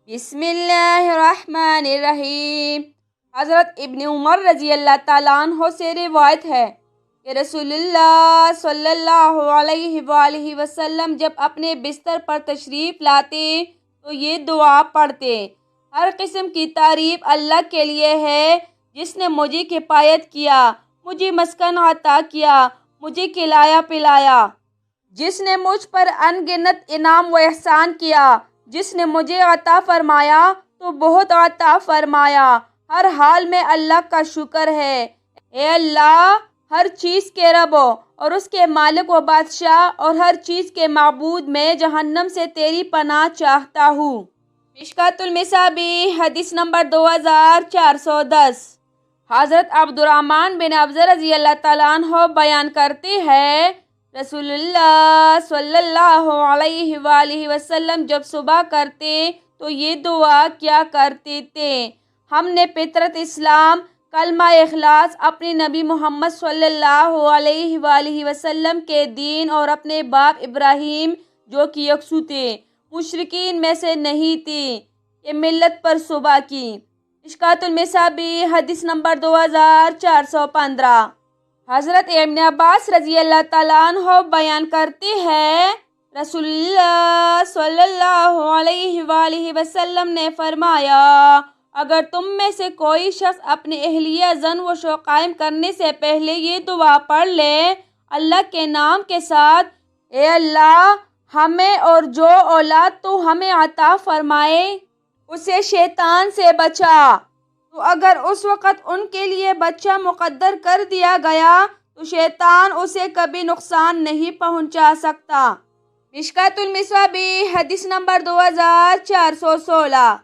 بسم اللہ الرحمن الرحیم۔ حضرت ابن عمر رضی اللہ تعالیٰ عنہ سے روایت ہے کہ رسول اللہ صلی اللہ علیہ وآلہ وسلم جب اپنے بستر پر تشریف لاتے تو یہ دعا پڑھتے: ہر قسم کی تعریف اللہ کے لیے ہے جس نے مجھے کفایت کیا، مجھے مسکن عطا کیا، مجھے کھلایا پلایا، جس نے مجھ پر ان گنت انعام و احسان کیا، جس نے مجھے عطا فرمایا تو بہت عطا فرمایا، ہر حال میں اللہ کا شکر ہے۔ اے اللہ، ہر چیز کے رب اور اس کے مالک و بادشاہ اور ہر چیز کے معبود، میں جہنم سے تیری پناہ چاہتا ہوں۔ مشکوٰۃ المصابیح، حدیث نمبر 2410۔ حضرت عبد الرحمن بن افضل رضی اللہ تعالیٰ عنہ بیان کرتے ہیں، رسول اللہ صلی اللہ علیہ وآلہ وسلم جب صبح کرتے تو یہ دعا کیا کرتے تھے: ہم نے فطرت اسلام، کلمہ اخلاص، اپنے نبی محمد صلی اللہ علیہ وآلہ وسلم کے دین اور اپنے باپ ابراہیم جو کہ یکسو تھے، مشرکین میں سے نہیں تھے، کہ ملت پر صبح کی۔ مشکوٰۃ المصابیح، حدیث نمبر 2415۔ حضرت ابن عباس رضی اللہ تعالیٰ عنہ بیان کرتے ہیں، رسول اللہ صلی اللہ علیہ وآلہ وسلم نے فرمایا: اگر تم میں سے کوئی شخص اپنے اہلیہ زن و شو قائم کرنے سے پہلے یہ دعا پڑھ لے اللہ کے نام کے ساتھ: اے اللہ، ہمیں اور جو اولاد تو ہمیں عطا فرمائے اسے شیطان سے بچا، تو اگر اس وقت ان کے لیے بچہ مقدر کر دیا گیا تو شیطان اسے کبھی نقصان نہیں پہنچا سکتا۔ مشکوٰۃ المصابیح، حدیث نمبر 2416۔